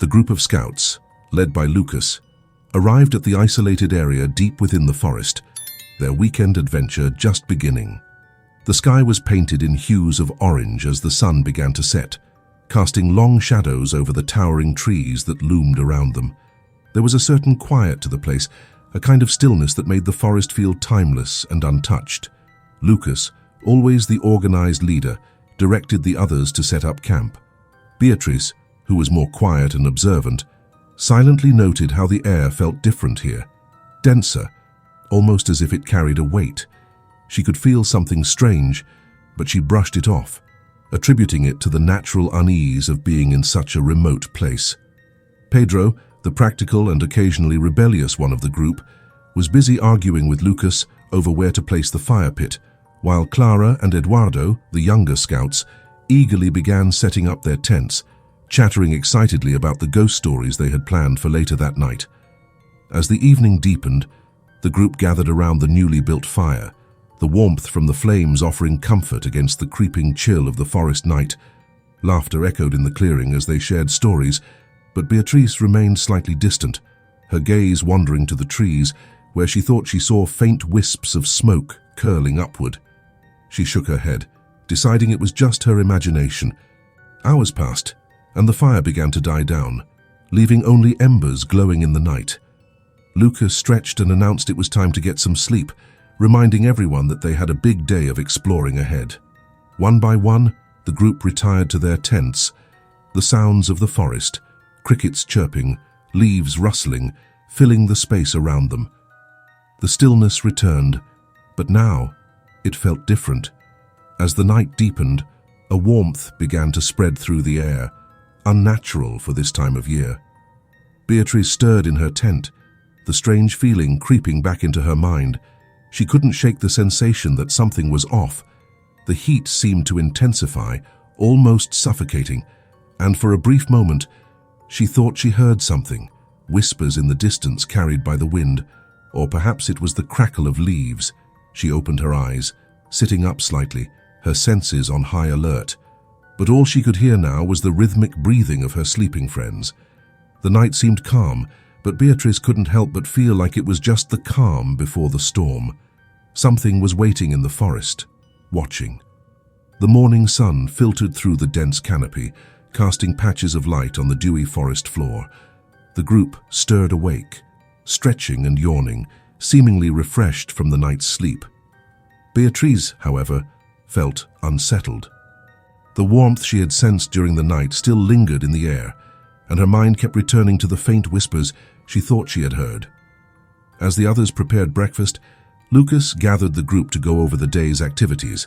The group of scouts, led by Lucas, arrived at the isolated area deep within the forest, their weekend adventure just beginning. The sky was painted in hues of orange as the sun began to set, casting long shadows over the towering trees that loomed around them. There was a certain quiet to the place, a kind of stillness that made the forest feel timeless and untouched. Lucas, always the organized leader, directed the others to set up camp. Beatrice, who was more quiet and observant, silently noted how the air felt different here, denser, almost as if it carried a weight. She could feel something strange, but she brushed it off, attributing it to the natural unease of being in such a remote place. Pedro, the practical and occasionally rebellious one of the group, was busy arguing with Lucas over where to place the fire pit, while Clara and Eduardo, the younger scouts, eagerly began setting up their tents, chattering excitedly about the ghost stories they had planned for later that night. As the evening deepened, the group gathered around the newly built fire, the warmth from the flames offering comfort against the creeping chill of the forest night. Laughter echoed in the clearing as they shared stories, but Beatrice remained slightly distant, her gaze wandering to the trees, where she thought she saw faint wisps of smoke curling upward. She shook her head, deciding it was just her imagination. Hours passed, and the fire began to die down, leaving only embers glowing in the night. Lucas stretched and announced it was time to get some sleep, reminding everyone that they had a big day of exploring ahead. One by one, the group retired to their tents. The sounds of the forest, crickets chirping, leaves rustling, filling the space around them. The stillness returned, but now it felt different. As the night deepened, a warmth began to spread through the air, unnatural for this time of year. Beatrice stirred in her tent, the strange feeling creeping back into her mind. She couldn't shake the sensation that something was off. The heat seemed to intensify, almost suffocating, and for a brief moment, she thought she heard something, whispers in the distance carried by the wind, or perhaps it was the crackle of leaves. She opened her eyes, sitting up slightly, her senses on high alert. But all she could hear now was the rhythmic breathing of her sleeping friends. The night seemed calm, but Beatrice couldn't help but feel like it was just the calm before the storm. Something was waiting in the forest, watching. The morning sun filtered through the dense canopy, casting patches of light on the dewy forest floor. The group stirred awake, stretching and yawning, seemingly refreshed from the night's sleep. Beatrice, however, felt unsettled. The warmth she had sensed during the night still lingered in the air, and her mind kept returning to the faint whispers she thought she had heard. As the others prepared breakfast, Lucas gathered the group to go over the day's activities.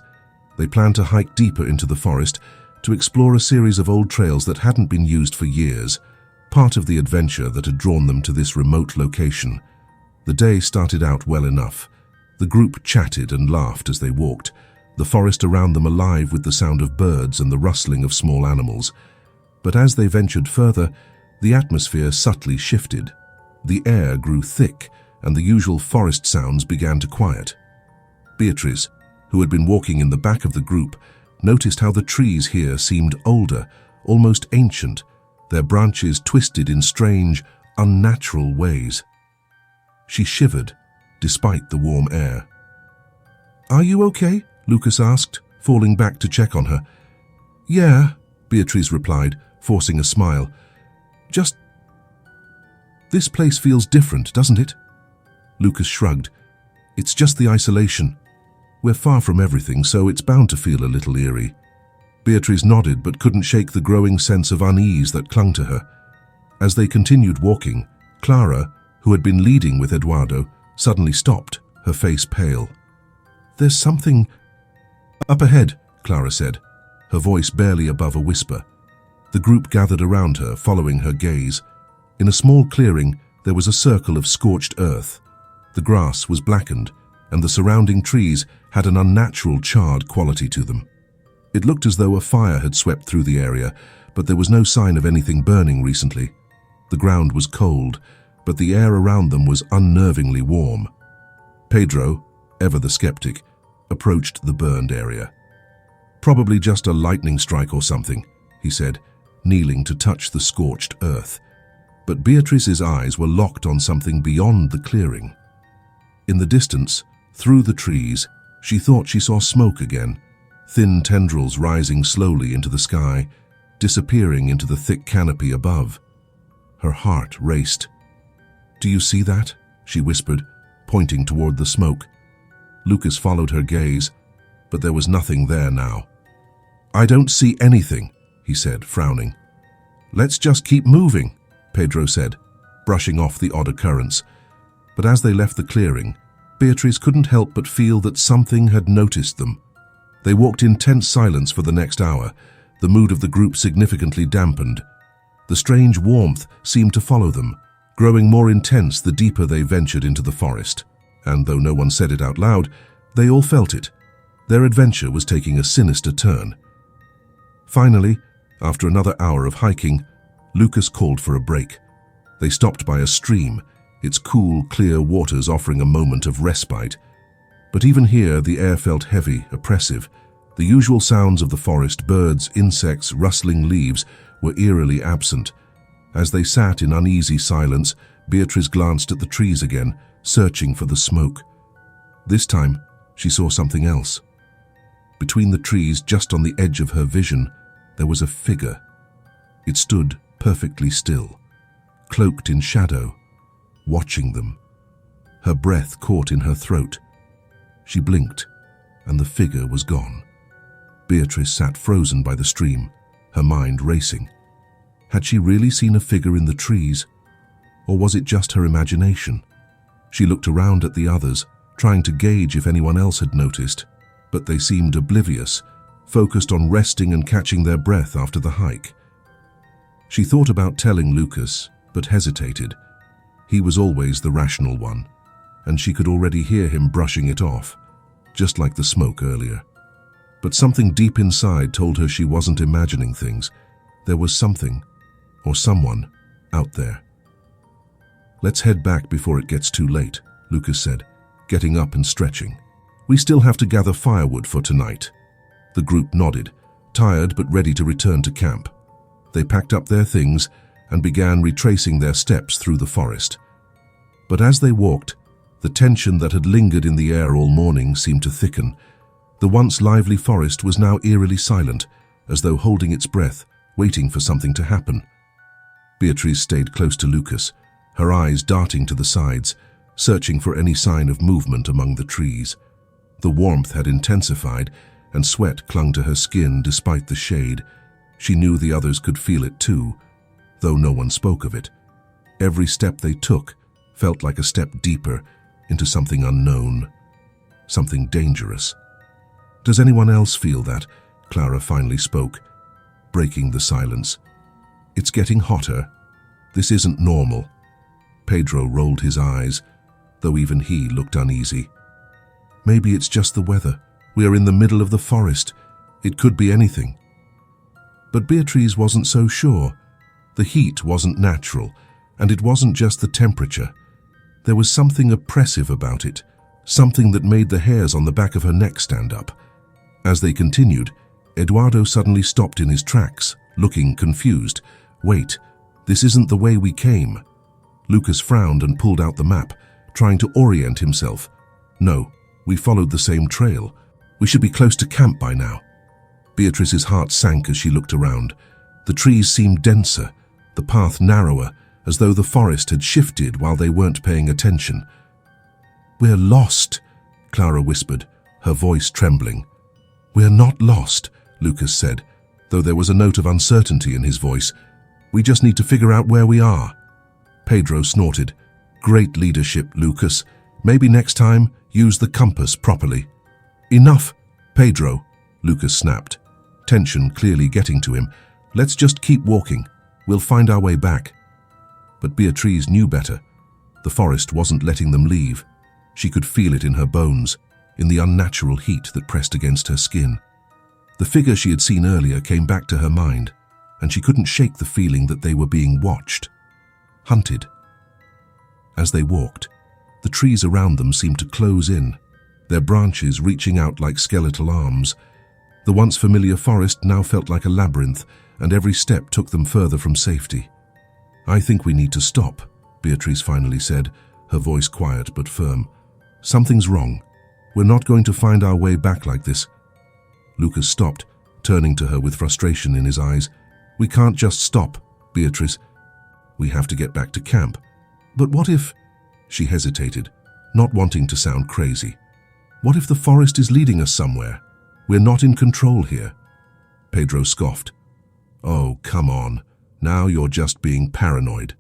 They planned to hike deeper into the forest to explore a series of old trails that hadn't been used for years, part of the adventure that had drawn them to this remote location. The day started out well enough. The group chatted and laughed as they walked, the forest around them alive with the sound of birds and the rustling of small animals. But as they ventured further, the atmosphere subtly shifted. The air grew thick, and the usual forest sounds began to quiet. Beatrice, who had been walking in the back of the group, noticed how the trees here seemed older, almost ancient, their branches twisted in strange, unnatural ways. She shivered, despite the warm air. "Are you okay?" Lucas asked, falling back to check on her. "Yeah," Beatrice replied, forcing a smile. "Just... this place feels different, doesn't it?" Lucas shrugged. "It's just the isolation. We're far from everything, so it's bound to feel a little eerie." Beatrice nodded but couldn't shake the growing sense of unease that clung to her. As they continued walking, Clara, who had been leading with Eduardo, suddenly stopped, her face pale. "There's something up ahead," Clara said, her voice barely above a whisper. The group gathered around her, following her gaze. In a small clearing, there was a circle of scorched earth. The grass was blackened, and the surrounding trees had an unnatural charred quality to them. It looked as though a fire had swept through the area, but there was no sign of anything burning recently. The ground was cold, but the air around them was unnervingly warm. Pedro, ever the skeptic, approached the burned area. "Probably just a lightning strike or something," he said, kneeling to touch the scorched earth. But Beatrice's eyes were locked on something beyond the clearing. In the distance, through the trees, she thought she saw smoke again, thin tendrils rising slowly into the sky, disappearing into the thick canopy above. Her heart raced. "Do you see that?" she whispered, pointing toward the smoke. Lucas followed her gaze, but there was nothing there now. "I don't see anything," he said, frowning. "Let's just keep moving," Pedro said, brushing off the odd occurrence. But as they left the clearing, Beatrice couldn't help but feel that something had noticed them. They walked in tense silence for the next hour, the mood of the group significantly dampened. The strange warmth seemed to follow them, growing more intense the deeper they ventured into the forest. And though no one said it out loud, they all felt it. Their adventure was taking a sinister turn. Finally, after another hour of hiking, Lucas called for a break. They stopped by a stream, its cool, clear waters offering a moment of respite. But even here, the air felt heavy, oppressive. The usual sounds of the forest, birds, insects, rustling leaves, were eerily absent. As they sat in uneasy silence, Beatrice glanced at the trees again, searching for the smoke. This time, she saw something else. Between the trees, just on the edge of her vision, there was a figure. It stood perfectly still, cloaked in shadow, watching them. Her breath caught in her throat. She blinked, and the figure was gone. Beatrice sat frozen by the stream, her mind racing. Had she really seen a figure in the trees, or was it just her imagination? She looked around at the others, trying to gauge if anyone else had noticed, but they seemed oblivious, focused on resting and catching their breath after the hike. She thought about telling Lucas, but hesitated. He was always the rational one, and she could already hear him brushing it off, just like the smoke earlier. But something deep inside told her she wasn't imagining things. There was something, or someone, out there. "Let's head back before it gets too late," Lucas said, getting up and stretching. "We still have to gather firewood for tonight." The group nodded, tired but ready to return to camp. They packed up their things and began retracing their steps through the forest. But as they walked, the tension that had lingered in the air all morning seemed to thicken. The once lively forest was now eerily silent, as though holding its breath, waiting for something to happen. Beatrice stayed close to Lucas, her eyes darting to the sides, searching for any sign of movement among the trees. The warmth had intensified, and sweat clung to her skin despite the shade. She knew the others could feel it too, though no one spoke of it. Every step they took felt like a step deeper into something unknown, something dangerous. "Does anyone else feel that?" Clara finally spoke, breaking the silence. "It's getting hotter. This isn't normal." Pedro rolled his eyes, though even he looked uneasy. "Maybe it's just the weather. We are in the middle of the forest. It could be anything." But Beatrice wasn't so sure. The heat wasn't natural, and it wasn't just the temperature. There was something oppressive about it, something that made the hairs on the back of her neck stand up. As they continued, Eduardo suddenly stopped in his tracks, looking confused. "Wait, this isn't the way we came." Lucas frowned and pulled out the map, trying to orient himself. "No, we followed the same trail. We should be close to camp by now." Beatrice's heart sank as she looked around. The trees seemed denser, the path narrower, as though the forest had shifted while they weren't paying attention. "We're lost," Clara whispered, her voice trembling. "We're not lost," Lucas said, though there was a note of uncertainty in his voice. "We just need to figure out where we are." Pedro snorted. "Great leadership, Lucas. Maybe next time, use the compass properly." "Enough, Pedro," Lucas snapped, tension clearly getting to him. "Let's just keep walking. We'll find our way back." But Beatrice knew better. The forest wasn't letting them leave. She could feel it in her bones, in the unnatural heat that pressed against her skin. The figure she had seen earlier came back to her mind, and she couldn't shake the feeling that they were being watched, hunted. As they walked, the trees around them seemed to close in, their branches reaching out like skeletal arms. The once familiar forest now felt like a labyrinth, and every step took them further from safety. "I think we need to stop," Beatrice finally said, her voice quiet but firm. "Something's wrong. We're not going to find our way back like this." Lucas stopped, turning to her with frustration in his eyes. "We can't just stop, Beatrice. We have to get back to camp." "But what if—" She hesitated, not wanting to sound crazy. "What if the forest is leading us somewhere? We're not in control here." Pedro scoffed. "Oh, come on. Now you're just being paranoid."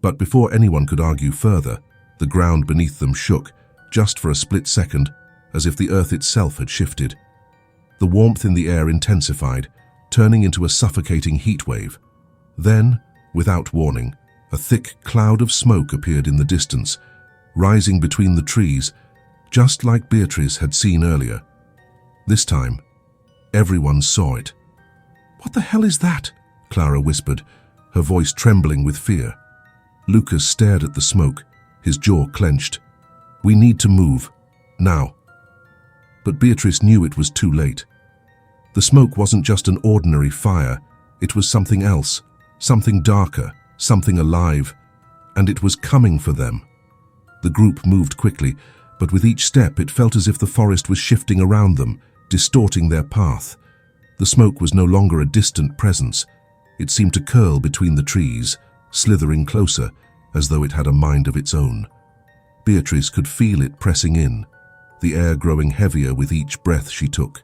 But before anyone could argue further, the ground beneath them shook, just for a split second, as if the earth itself had shifted. The warmth in the air intensified, turning into a suffocating heat wave. Then, without warning, a thick cloud of smoke appeared in the distance, rising between the trees, just like Beatrice had seen earlier. This time, everyone saw it. "What the hell is that?" Clara whispered, her voice trembling with fear. Lucas stared at the smoke, his jaw clenched. "We need to move. Now." But Beatrice knew it was too late. The smoke wasn't just an ordinary fire, it was something else, something darker, something alive, and it was coming for them. The group moved quickly, but with each step it felt as if the forest was shifting around them, distorting their path. The smoke was no longer a distant presence. It seemed to curl between the trees, slithering closer, as though it had a mind of its own. Beatrice could feel it pressing in, the air growing heavier with each breath she took.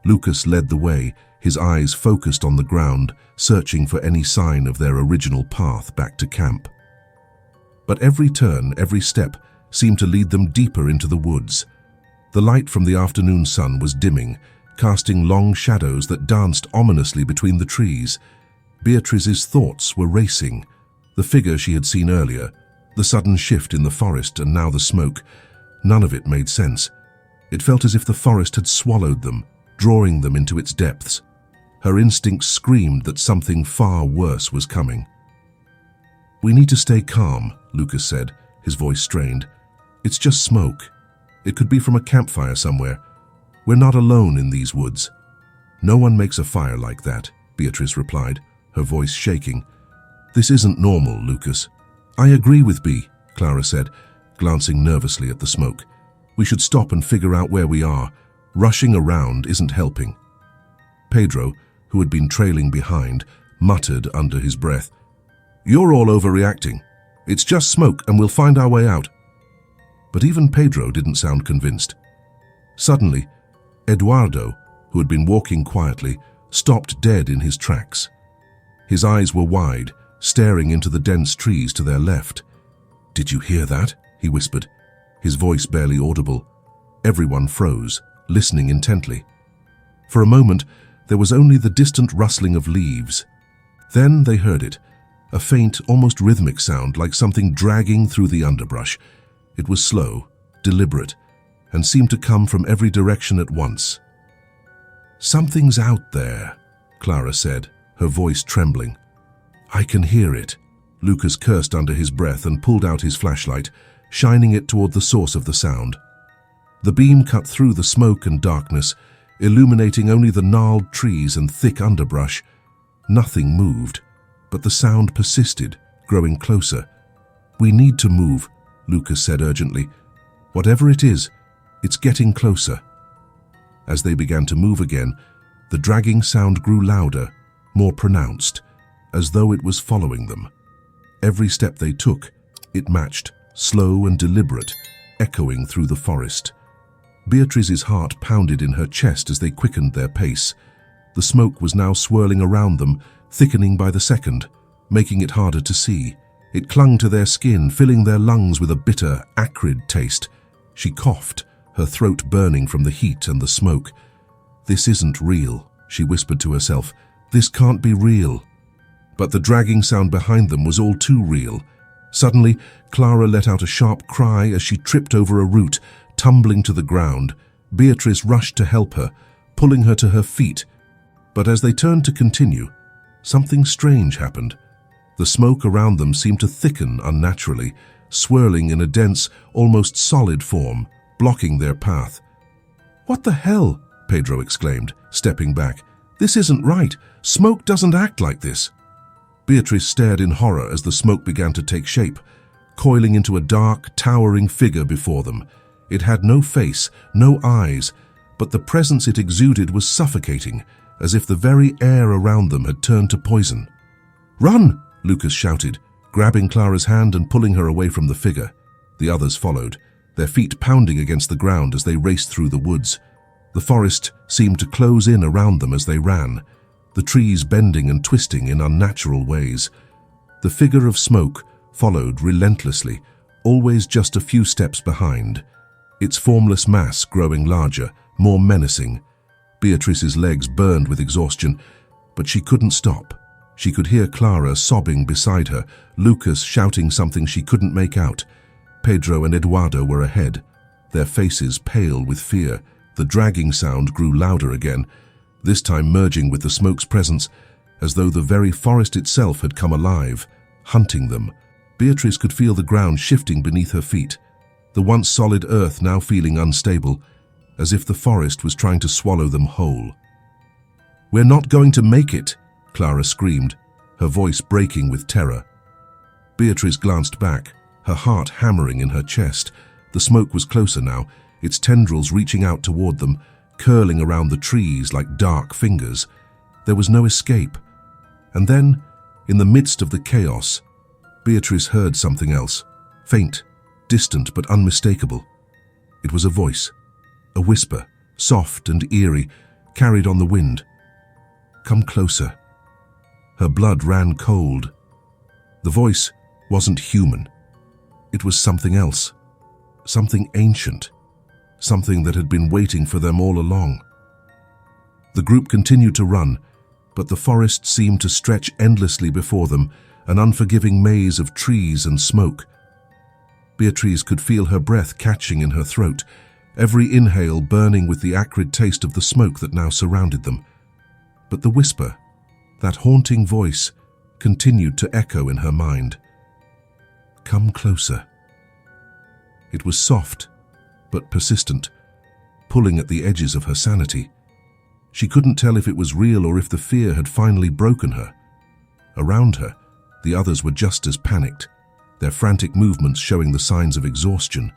Lucas led the way, his eyes focused on the ground, searching for any sign of their original path back to camp. But every turn, every step, seemed to lead them deeper into the woods. The light from the afternoon sun was dimming, casting long shadows that danced ominously between the trees. Beatrice's thoughts were racing. The figure she had seen earlier, the sudden shift in the forest, and now the smoke. None of it made sense. It felt as if the forest had swallowed them, drawing them into its depths. Her instincts screamed that something far worse was coming. "We need to stay calm," Lucas said, his voice strained. "It's just smoke. It could be from a campfire somewhere. We're not alone in these woods." "No one makes a fire like that," Beatrice replied, her voice shaking. "This isn't normal, Lucas." "I agree with B," Clara said, glancing nervously at the smoke. "We should stop and figure out where we are. Rushing around isn't helping." Pedro, who had been trailing behind, muttered under his breath, "You're all overreacting. It's just smoke and we'll find our way out." But even Pedro didn't sound convinced. Suddenly, Eduardo, who had been walking quietly, stopped dead in his tracks. His eyes were wide, staring into the dense trees to their left. "Did you hear that?" he whispered, his voice barely audible. Everyone froze, listening intently. For a moment, there was only the distant rustling of leaves. Then they heard it, a faint, almost rhythmic sound like something dragging through the underbrush. It was slow, deliberate, and seemed to come from every direction at once. "Something's out there," Clara said, her voice trembling. "I can hear it." Lucas cursed under his breath and pulled out his flashlight, shining it toward the source of the sound. The beam cut through the smoke and darkness, illuminating only the gnarled trees and thick underbrush. Nothing moved, but the sound persisted, growing closer. "We need to move," Lucas said urgently. "Whatever it is, it's getting closer." As they began to move again, the dragging sound grew louder, more pronounced, as though it was following them. Every step they took, it matched, slow and deliberate, echoing through the forest. Beatrice's heart pounded in her chest as they quickened their pace. The smoke was now swirling around them, thickening by the second, making it harder to see. It clung to their skin, filling their lungs with a bitter, acrid taste. She coughed, her throat burning from the heat and the smoke. "This isn't real," she whispered to herself. "This can't be real." But the dragging sound behind them was all too real. Suddenly, Clara let out a sharp cry as she tripped over a root, tumbling to the ground. Beatrice rushed to help her, pulling her to her feet. But as they turned to continue, something strange happened. The smoke around them seemed to thicken unnaturally, swirling in a dense, almost solid form, blocking their path. "What the hell?" Pedro exclaimed, stepping back. This isn't right. Smoke doesn't act like this. Beatrice stared in horror as the smoke began to take shape, coiling into a dark, towering figure before them. It had no face, no eyes, but the presence it exuded was suffocating, as if the very air around them had turned to poison. "Run!" Lucas shouted, grabbing Clara's hand and pulling her away from the figure. The others followed, their feet pounding against the ground as they raced through the woods. The forest seemed to close in around them as they ran, the trees bending and twisting in unnatural ways. The figure of smoke followed relentlessly, always just a few steps behind, its formless mass growing larger, more menacing. Beatrice's legs burned with exhaustion, but she couldn't stop. She could hear Clara sobbing beside her, Lucas shouting something she couldn't make out. Pedro and Eduardo were ahead, their faces pale with fear. The dragging sound grew louder again, this time merging with the smoke's presence, as though the very forest itself had come alive, hunting them. Beatrice could feel the ground shifting beneath her feet, the once solid earth now feeling unstable, as if the forest was trying to swallow them whole. "We're not going to make it," Clara screamed, her voice breaking with terror. Beatrice glanced back, her heart hammering in her chest. The smoke was closer now, its tendrils reaching out toward them, curling around the trees like dark fingers. There was no escape. And then, in the midst of the chaos, Beatrice heard something else, faint, distant but unmistakable. It was a voice, a whisper, soft and eerie, carried on the wind. "Come closer." Her blood ran cold. The voice wasn't human. It was something else, something ancient, something that had been waiting for them all along. The group continued to run, but the forest seemed to stretch endlessly before them, an unforgiving maze of trees and smoke. Beatrice could feel her breath catching in her throat, every inhale burning with the acrid taste of the smoke that now surrounded them. But the whisper, that haunting voice, continued to echo in her mind. "Come closer." It was soft, but persistent, pulling at the edges of her sanity. She couldn't tell if it was real or if the fear had finally broken her. Around her, the others were just as panicked, their frantic movements showing the signs of exhaustion.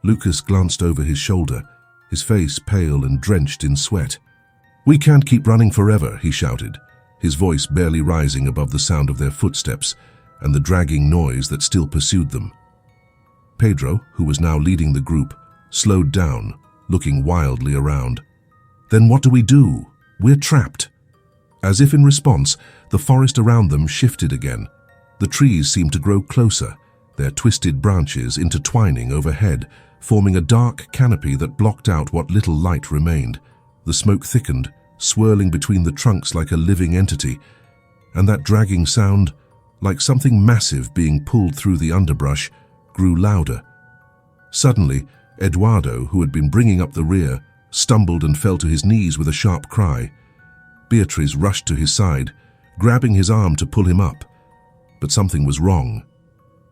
Lucas glanced over his shoulder, his face pale and drenched in sweat. "We can't keep running forever," he shouted, his voice barely rising above the sound of their footsteps and the dragging noise that still pursued them. Pedro, who was now leading the group, slowed down, looking wildly around. "Then what do we do? We're trapped." As if in response, the forest around them shifted again. The trees seemed to grow closer, their twisted branches intertwining overhead, forming a dark canopy that blocked out what little light remained. The smoke thickened, swirling between the trunks like a living entity, and that dragging sound, like something massive being pulled through the underbrush, grew louder. Suddenly, Eduardo, who had been bringing up the rear, stumbled and fell to his knees with a sharp cry. Beatrice rushed to his side, grabbing his arm to pull him up. But something was wrong.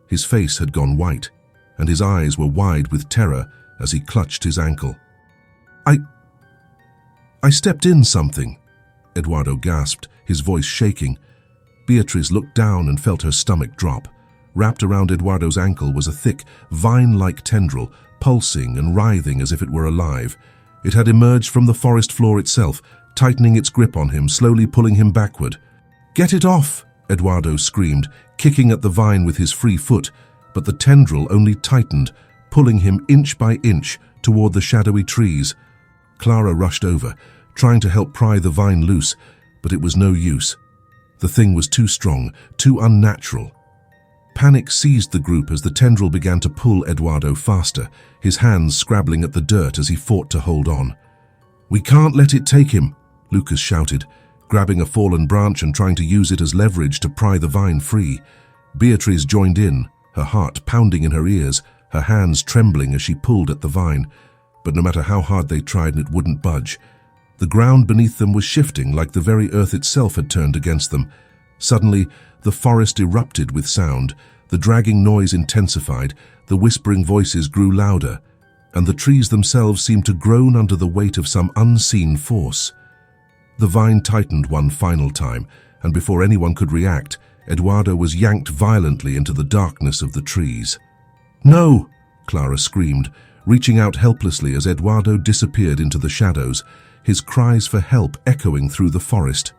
His face had gone white, and his eyes were wide with terror as he clutched his ankle. I stepped in something," Eduardo gasped, his voice shaking. Beatrice looked down and felt her stomach drop. Wrapped around Eduardo's ankle was a thick, vine-like tendril, pulsing and writhing as if it were alive. It had emerged from the forest floor itself, tightening its grip on him, slowly pulling him backward. "Get it off!" Eduardo screamed, kicking at the vine with his free foot, but the tendril only tightened, pulling him inch by inch toward the shadowy trees. Clara rushed over, trying to help pry the vine loose, but it was no use. The thing was too strong, too unnatural. Panic seized the group as the tendril began to pull Eduardo faster, his hands scrabbling at the dirt as he fought to hold on. "We can't let it take him," Lucas shouted, grabbing a fallen branch and trying to use it as leverage to pry the vine free. Beatrice joined in, her heart pounding in her ears, her hands trembling as she pulled at the vine. But no matter how hard they tried, it wouldn't budge. The ground beneath them was shifting like the very earth itself had turned against them. Suddenly, the forest erupted with sound, the dragging noise intensified, the whispering voices grew louder, and the trees themselves seemed to groan under the weight of some unseen force. The vine tightened one final time, and before anyone could react, Eduardo was yanked violently into the darkness of the trees. "No!" Clara screamed, reaching out helplessly as Eduardo disappeared into the shadows, his cries for help echoing through the forest.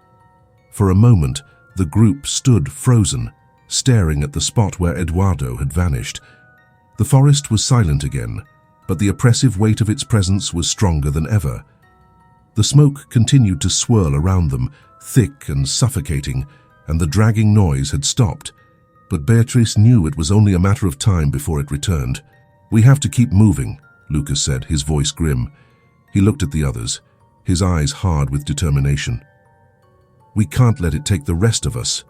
For a moment, the group stood frozen, staring at the spot where Eduardo had vanished. The forest was silent again, but the oppressive weight of its presence was stronger than ever. The smoke continued to swirl around them, thick and suffocating, and the dragging noise had stopped. But Beatrice knew it was only a matter of time before it returned. "We have to keep moving," Lucas said, his voice grim. He looked at the others, his eyes hard with determination. "We can't let it take the rest of us."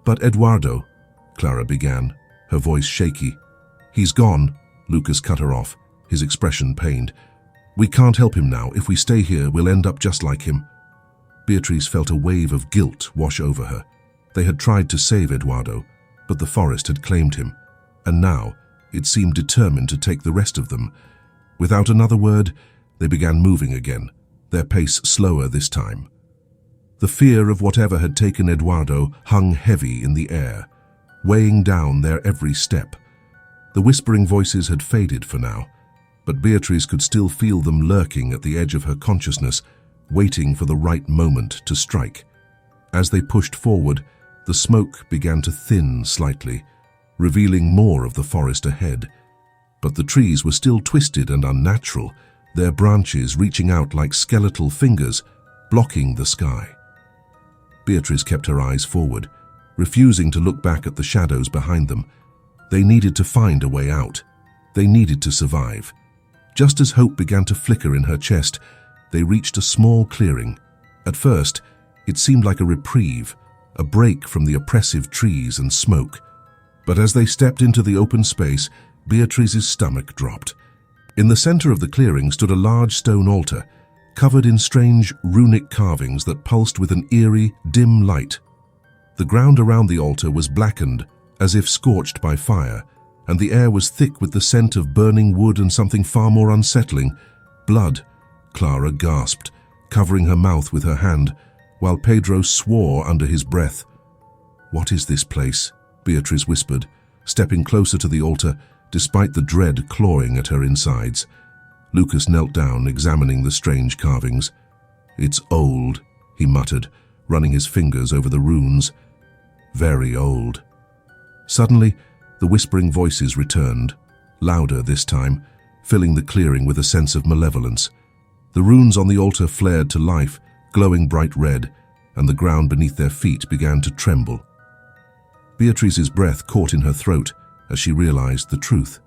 "But Eduardo," Clara began, her voice shaky. "He's gone," Lucas cut her off, his expression pained. "We can't help him now. If we stay here, we'll end up just like him." Beatrice felt a wave of guilt wash over her. They had tried to save Eduardo, but the forest had claimed him, and now it seemed determined to take the rest of them. Without another word, they began moving again, their pace slower this time. The fear of whatever had taken Eduardo hung heavy in the air, weighing down their every step. The whispering voices had faded for now, but Beatrice could still feel them lurking at the edge of her consciousness, waiting for the right moment to strike. As they pushed forward, the smoke began to thin slightly, revealing more of the forest ahead. But the trees were still twisted and unnatural, their branches reaching out like skeletal fingers, blocking the sky. Beatrice kept her eyes forward, refusing to look back at the shadows behind them. They needed to find a way out. They needed to survive. Just as hope began to flicker in her chest, they reached a small clearing. At first, it seemed like a reprieve, a break from the oppressive trees and smoke. But as they stepped into the open space, Beatrice's stomach dropped. In the center of the clearing stood a large stone altar, covered in strange runic carvings that pulsed with an eerie, dim light. The ground around the altar was blackened, as if scorched by fire, and the air was thick with the scent of burning wood and something far more unsettling, blood. Clara gasped, covering her mouth with her hand, while Pedro swore under his breath. "What is this place?" Beatrice whispered, stepping closer to the altar, despite the dread clawing at her insides. Lucas knelt down, examining the strange carvings. "It's old," he muttered, running his fingers over the runes. "Very old." Suddenly, the whispering voices returned, louder this time, filling the clearing with a sense of malevolence. The runes on the altar flared to life, glowing bright red, and the ground beneath their feet began to tremble. Beatrice's breath caught in her throat as she realized the truth.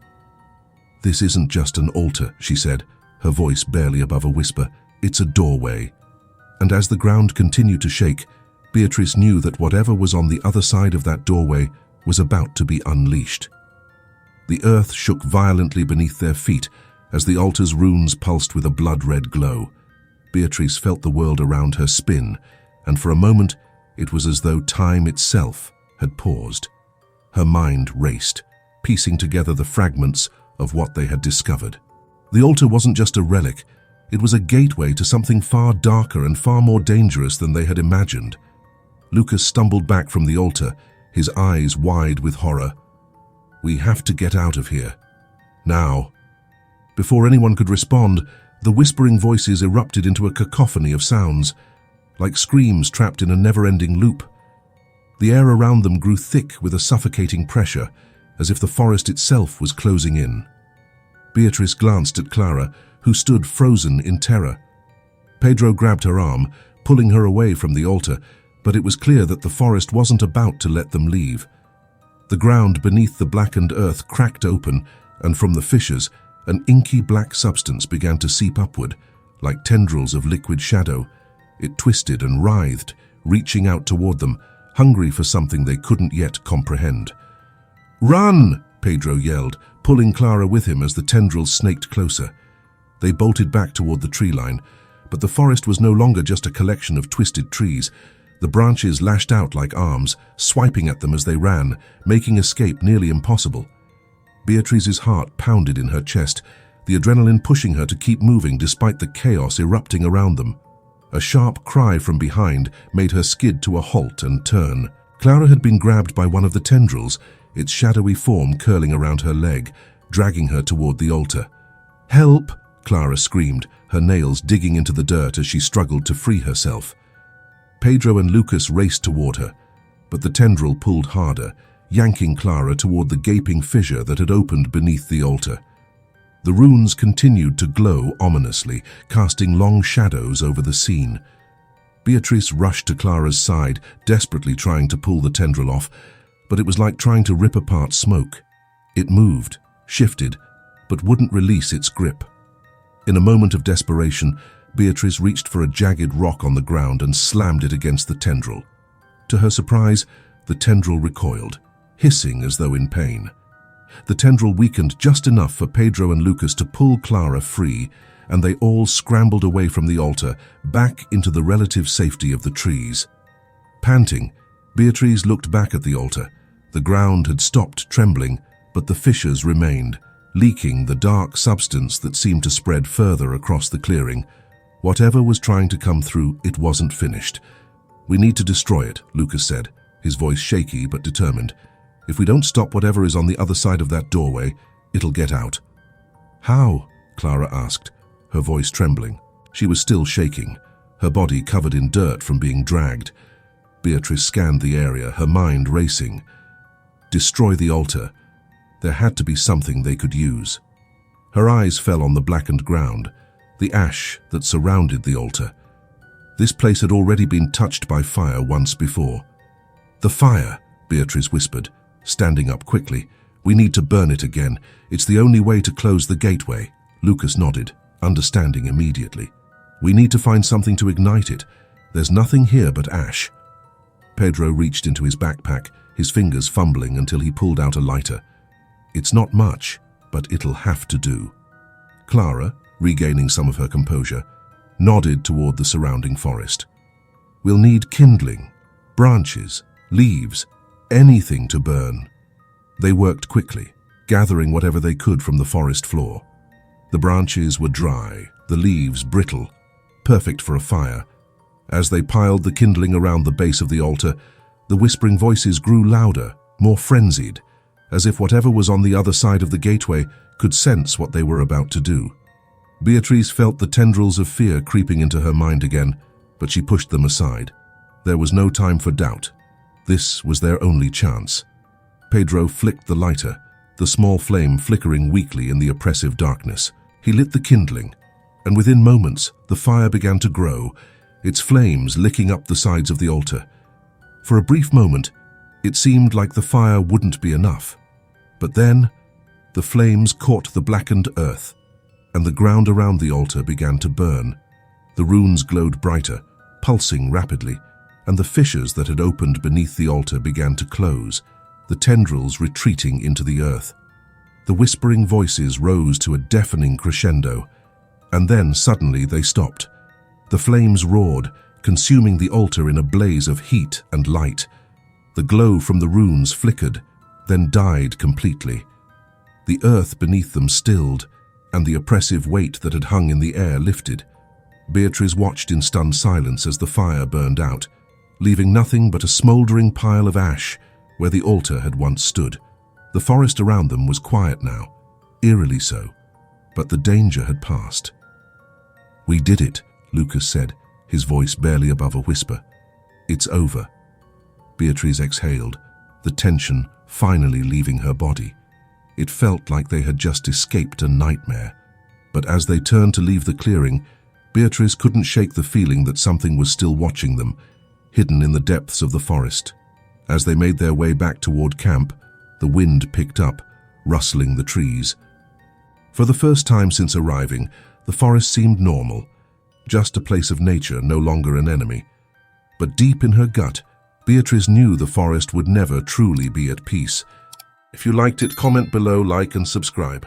"This isn't just an altar," she said, her voice barely above a whisper. "It's a doorway." And as the ground continued to shake, Beatrice knew that whatever was on the other side of that doorway was about to be unleashed. The earth shook violently beneath their feet as the altar's runes pulsed with a blood-red glow. Beatrice felt the world around her spin, and for a moment it was as though time itself had paused. Her mind raced, piecing together the fragments of what they had discovered. The altar wasn't just a relic, it was a gateway to something far darker and far more dangerous than they had imagined. Lucas stumbled back from the altar, his eyes wide with horror. "We have to get out of here. Now." Before anyone could respond, the whispering voices erupted into a cacophony of sounds, like screams trapped in a never-ending loop. The air around them grew thick with a suffocating pressure, as if the forest itself was closing in. Beatrice glanced at Clara, who stood frozen in terror. Pedro grabbed her arm, pulling her away from the altar, but it was clear that the forest wasn't about to let them leave. The ground beneath the blackened earth cracked open, and from the fissures, an inky black substance began to seep upward, like tendrils of liquid shadow. It twisted and writhed, reaching out toward them, hungry for something they couldn't yet comprehend. "Run!" Pedro yelled, pulling Clara with him as the tendrils snaked closer. They bolted back toward the tree line, but the forest was no longer just a collection of twisted trees. The branches lashed out like arms, swiping at them as they ran, making escape nearly impossible. Beatrice's heart pounded in her chest, the adrenaline pushing her to keep moving despite the chaos erupting around them. A sharp cry from behind made her skid to a halt and turn. Clara had been grabbed by one of the tendrils, its shadowy form curling around her leg, dragging her toward the altar. "Help!" Clara screamed, her nails digging into the dirt as she struggled to free herself. Pedro and Lucas raced toward her, but the tendril pulled harder, yanking Clara toward the gaping fissure that had opened beneath the altar. The runes continued to glow ominously, casting long shadows over the scene. Beatrice rushed to Clara's side, desperately trying to pull the tendril off, but it was like trying to rip apart smoke. It moved, shifted, but wouldn't release its grip. In a moment of desperation, Beatrice reached for a jagged rock on the ground and slammed it against the tendril. To her surprise, the tendril recoiled, hissing as though in pain. The tendril weakened just enough for Pedro and Lucas to pull Clara free, and they all scrambled away from the altar, back into the relative safety of the trees. Panting, Beatrice looked back at the altar. The ground had stopped trembling, but the fissures remained, leaking the dark substance that seemed to spread further across the clearing. Whatever was trying to come through, it wasn't finished. "We need to destroy it," Lucas said, his voice shaky but determined. "If we don't stop whatever is on the other side of that doorway, it'll get out." "How?" Clara asked, her voice trembling. She was still shaking, her body covered in dirt from being dragged. Beatrice scanned the area, her mind racing. Destroy the altar. There had to be something they could use. Her eyes fell on the blackened ground, the ash that surrounded the altar. This place had already been touched by fire once before. "The fire," Beatrice whispered, standing up quickly. "We need to burn it again. It's the only way to close the gateway." Lucas nodded, understanding immediately. "We need to find something to ignite it. There's nothing here but ash." Pedro reached into his backpack, his fingers fumbling until he pulled out a lighter. "It's not much, but it'll have to do." Clara, regaining some of her composure, nodded toward the surrounding forest. "We'll need kindling, branches, leaves, anything to burn." They worked quickly, gathering whatever they could from the forest floor. The branches were dry, the leaves brittle, perfect for a fire. As they piled the kindling around the base of the altar, the whispering voices grew louder, more frenzied, as if whatever was on the other side of the gateway could sense what they were about to do. Beatrice felt the tendrils of fear creeping into her mind again, but she pushed them aside. There was no time for doubt. This was their only chance. Pedro flicked the lighter, the small flame flickering weakly in the oppressive darkness. He lit the kindling, and within moments the fire began to grow, its flames licking up the sides of the altar. For a brief moment, it seemed like the fire wouldn't be enough. But then, the flames caught the blackened earth, and the ground around the altar began to burn. The runes glowed brighter, pulsing rapidly, and the fissures that had opened beneath the altar began to close, the tendrils retreating into the earth. The whispering voices rose to a deafening crescendo, and then suddenly they stopped. The flames roared, consuming the altar in a blaze of heat and light. The glow from the runes flickered, then died completely. The earth beneath them stilled, and the oppressive weight that had hung in the air lifted. Beatrice watched in stunned silence as the fire burned out, leaving nothing but a smoldering pile of ash where the altar had once stood. The forest around them was quiet now, eerily so, but the danger had passed. "We did it," Lucas said, his voice barely above a whisper. "It's over." Beatrice exhaled, the tension finally leaving her body. It felt like they had just escaped a nightmare. But as they turned to leave the clearing, Beatrice couldn't shake the feeling that something was still watching them, hidden in the depths of the forest. As they made their way back toward camp, the wind picked up, rustling the trees. For the first time since arriving, the forest seemed normal, just a place of nature, no longer an enemy. But deep in her gut, Beatrice knew the forest would never truly be at peace. If you liked it, comment below, like and subscribe.